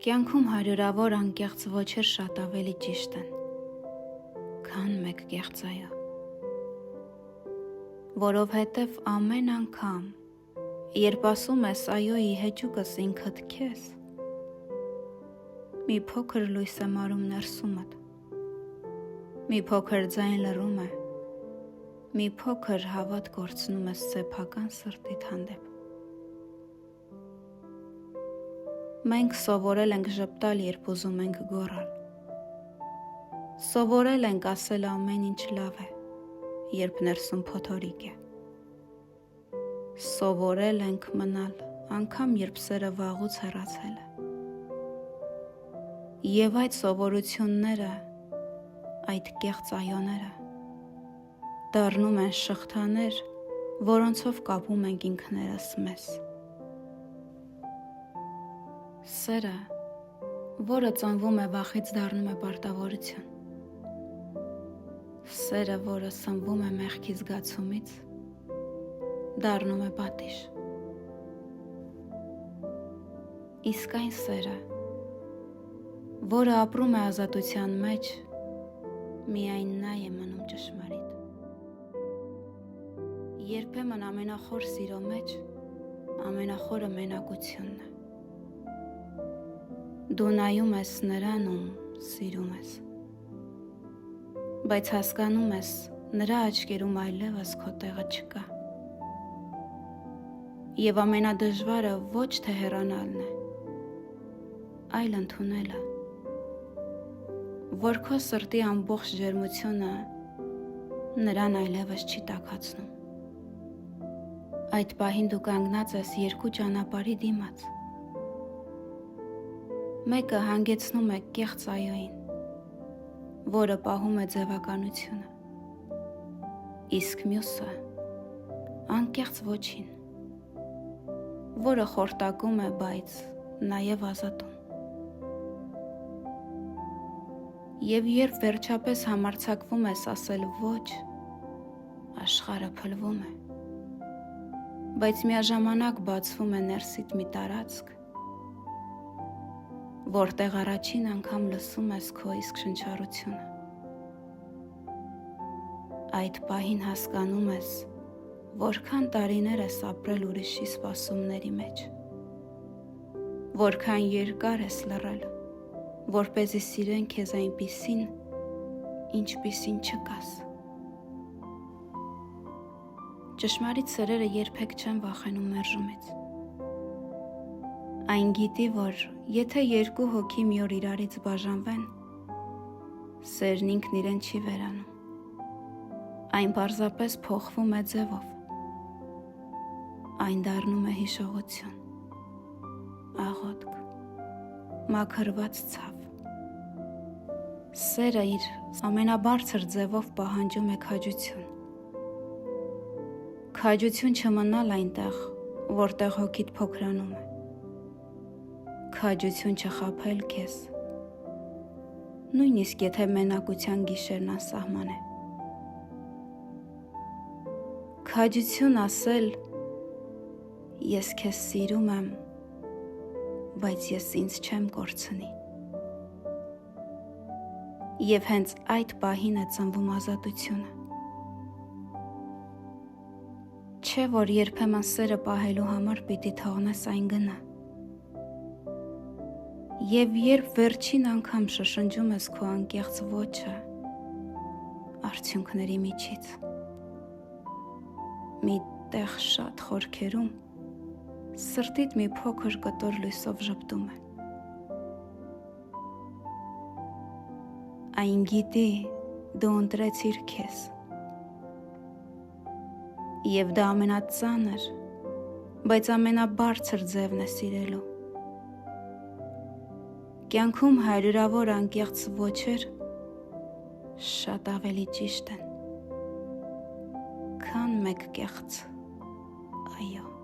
Կյանքում հարյուրավոր անկեղծ ոչեր շատ ավելի ճիշտ են, քան մեկ կեղծ այո, որովհետև ամեն անգամ, երբ ասում ես այոյի հեճուկս ինքդ քեզ, մի փոքր լույս է մարում ներսումդ, մի փոքր ձայն լռում է, մի փոքր հավատ կորցնում ես սեփական սրտիդ հանդեպ։ Մենք սովորել ենք ժպտալ, երբ ուզում ենք գոռալ։ Սովորել ենք ասել ամեն ինչ լավ է, երբ ներսում փոթորիկ է։ Սովորել ենք մնալ, անգամ երբ սերը վաղուց հեռացել է։ Եվ այդ սովորությունները, այդ կեղծ այոները, դառնում են շղթաներ, որոնցով կապում ենք ինքներս մեզ։ Սերը, որը ծնվում է վախից, դառնում է պարտավորություն։ Սերը, որը սնվում է մեղքի զգացումից, դառնում է պատիժ։ Իսկ այն սերը, որը ապրում է ազատության մեջ, միայն նա է մնում ճշմարիտ։ Երբեմն ամենախոր սիրո մեջ ամենախորը մենակությունն է։ Դու նայում ես նրան, ում սիրում ես, բայց հասկանում ես, նրա աչքերում այլևս քո տեղը չկա։ Եվ ամենադժվարը ոչ թե հեռանալն է, այլ ընդունելը, որ քո սրտի ամբողջ ջերմությունը նրան այլևս չի տաքացնում։ Այդ պահին դու կանգնած ես երկու ճանապարհի դիմաց։ Մեկը հանգեցնում է կեղծ այոյին, որը պահում է ձևականությունը, իսկ մյուսը անկեղծ ոչին, որը խորտակում է, բայց նաև ազատում։ Եվ երբ վերջապես համարձակվում ես ասել ոչ, աշխարհը փլվում է, բայց միաժամանակ բացվում է ներսիդ մի տարածք, որտեղ առաջին անգամ լսում ես քո իսկ շնչառությունը։ Այդ պահին հասկանում ես, որքան տարիներ ես ապրել ուրիշի սպասումների մեջ, որքան երկար ես լռել, որպեսզի սիրեն քեզ այնպիսին, ինչպիսին չկաս։ Ճշմարիտ սերերը երբեք չեն վախենում մերժումից։ Այն գիտի, որ եթե երկու հոգի մի օր իրարից բաժանվեն, սերն ինքն իրեն չի վերանում։ Այն պարզապես փոխվում է ձևով։ Այն դառնում է հիշողություն, աղոթք, մաքրված ցավ։ Սերը իր ամենաբարձր ձևով պահանջում է քաջություն։ Քաջություն չմնալ այնտեղ, որտեղ հոգիդ փոքրանում է։ Քաջություն չխաբել քեզ, նույնիսկ եթե մենակության գիշերն անսահման է։ Քաջություն ասել, ես քեզ սիրում եմ, բայց ես ինձ չեմ կորցնի։ Եվ հենց այդ պահին է ծնվում ազատությունը։ Չէ, որ երբեմն սերը պահելու համար պիտի թողնես այն գնա։ Եվ երբ վերջին անգամ շշնջում ես քո անկեղծ ոչը արդյունքների միջից, մի տեղ շատ խորքերում սրտիդ մի փոքր կտոր լույսով ժպտում է։ Այն գիտի, դու ընտրեցիր քեզ, և դա ամենածանր, բայց ամենաբարձր ձևն է սիրելու։ Կյանքում հարյուրավոր անկեղծ ոչեր շատ ավելի ճիշտ են, քան մեկ կեղծ այո։